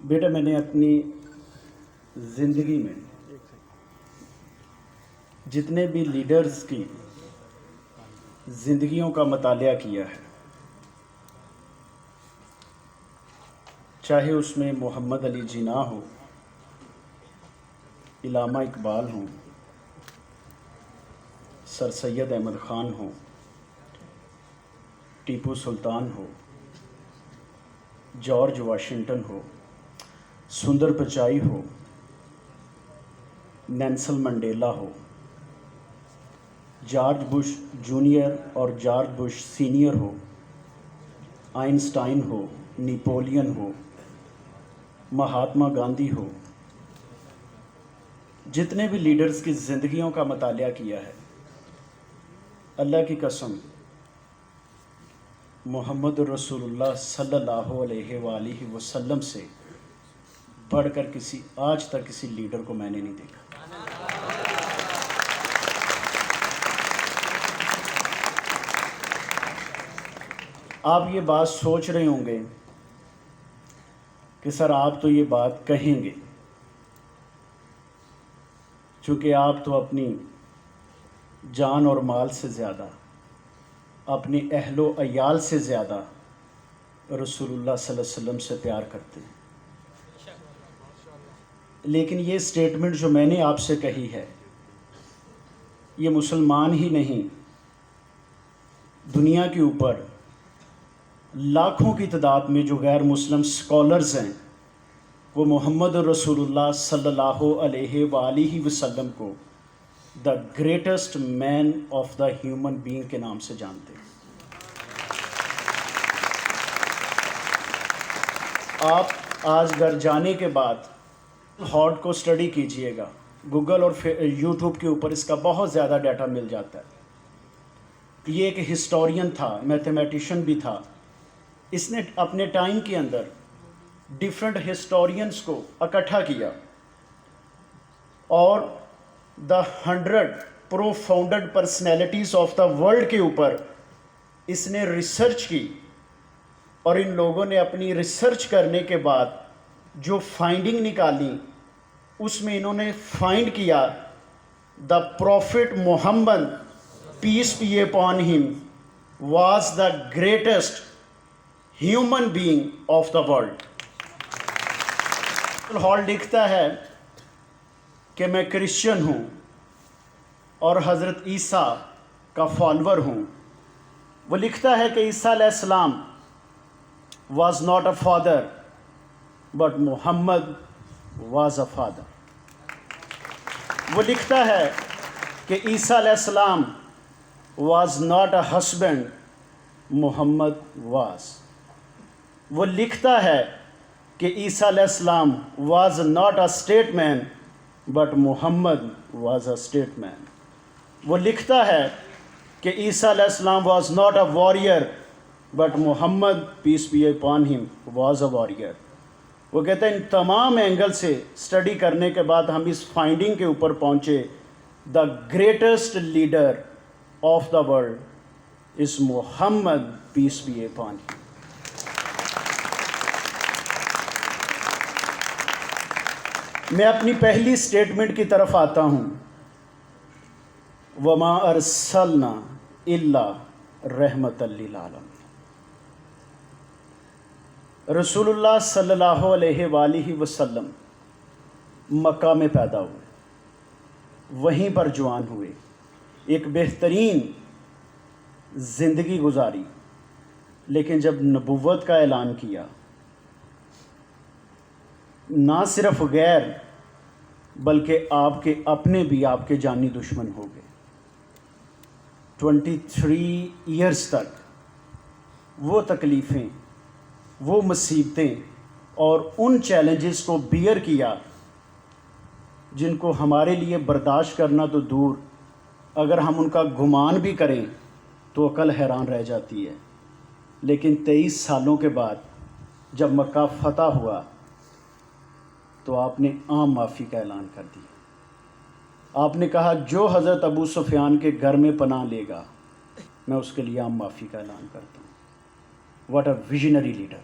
بیٹا میں نے اپنی زندگی میں جتنے بھی لیڈرز کی زندگیوں کا مطالعہ کیا ہے، چاہے اس میں محمد علی جناح ہو، علامہ اقبال ہوں، سر سید احمد خان ہوں، ٹیپو سلطان ہو، جارج واشنگٹن ہو، سندر پچائی ہو، نیلسن منڈیلا ہو، جارج بش جونیئر اور جارج بش سینئر ہو، آئنسٹائن ہو، نیپولین ہو، مہاتما گاندھی ہو، جتنے بھی لیڈرز کی زندگیوں کا مطالعہ کیا ہے، اللہ کی قسم محمد رسول اللہ صلی اللہ علیہ وآلہ وسلم سے بڑھ کر آج تک کسی لیڈر کو میں نے نہیں دیکھا۔ آپ یہ بات سوچ رہے ہوں گے کہ سر آپ تو یہ بات کہیں گے چونکہ آپ تو اپنی جان اور مال سے زیادہ، اپنی اہل و عیال سے زیادہ رسول اللہ صلی اللہ علیہ وسلم سے پیار کرتے ہیں، لیکن یہ سٹیٹمنٹ جو میں نے آپ سے کہی ہے، یہ مسلمان ہی نہیں، دنیا کے اوپر لاکھوں کی تعداد میں جو غیر مسلم سکولرز ہیں، وہ محمد رسول اللہ صلی اللہ علیہ وآلہ وسلم کو the greatest man of the human being کے نام سے جانتے ہیں۔ آپ آج گھر جانے کے بعد ہارٹ کو سٹڈی کیجئے گا، گوگل اور یوٹیوب کے اوپر اس کا بہت زیادہ ڈیٹا مل جاتا ہے۔ یہ ایک ہسٹورین تھا، میتھمیٹیشین بھی تھا۔ اس نے اپنے ٹائم کے اندر ڈیفرنٹ ہسٹورینز کو اکٹھا کیا اور دا 100 پروفاؤنڈڈ پرسنالٹیز آف دا ورلڈ کے اوپر اس نے ریسرچ کی، اور ان لوگوں نے اپنی ریسرچ کرنے کے بعد جو فائنڈنگ نکالی، اس میں انہوں نے فائنڈ کیا the prophet Muhammad peace be upon him was the greatest human being of the world. ہال لکھتا ہے کہ میں کرسچن ہوں اور حضرت عیسیٰ کا فالوور ہوں۔ وہ لکھتا ہے کہ عیسیٰ علیہ السلام was not a father but Muhammad was a father۔ وہ لکھتا ہے کہ عیسیٰ علیہ السلام was not a husband Muhammad was۔ وہ لکھتا ہے کہ عیسیٰ علیہ السلام was not a statesman but Muhammad was a statesman۔ وہ لکھتا ہے کہ عیسیٰ علیہ السلام was not a warrior but Muhammad peace be upon him was a warrior۔ وہ کہتے ہیں ان تمام اینگل سے سٹڈی کرنے کے بعد ہم اس فائنڈنگ کے اوپر پہنچے the greatest leader of the world is Muhammad peace be upon him۔ میں اپنی پہلی سٹیٹمنٹ کی طرف آتا ہوں، وما ارسلنا الا رحمۃ للعالمین۔ رسول اللہ صلی اللہ علیہ وآلہ وسلم مکہ میں پیدا ہوئے، وہیں پر جوان ہوئے، ایک بہترین زندگی گزاری، لیکن جب نبوت کا اعلان کیا، نہ صرف غیر بلکہ آپ کے اپنے بھی آپ کے جانی دشمن ہو گئے۔ 23 ایئرز تک وہ تکلیفیں، وہ مصیبتیں اور ان چیلنجز کو بیئر کیا جن کو ہمارے لیے برداشت کرنا تو دور، اگر ہم ان کا گمان بھی کریں تو عقل حیران رہ جاتی ہے۔ لیکن 23 سالوں کے بعد جب مکہ فتح ہوا تو آپ نے عام معافی کا اعلان کر دیا۔ آپ نے کہا جو حضرت ابو سفیان کے گھر میں پناہ لے گا میں اس کے لیے عام معافی کا اعلان کرتا ہوں۔ What a visionary leader.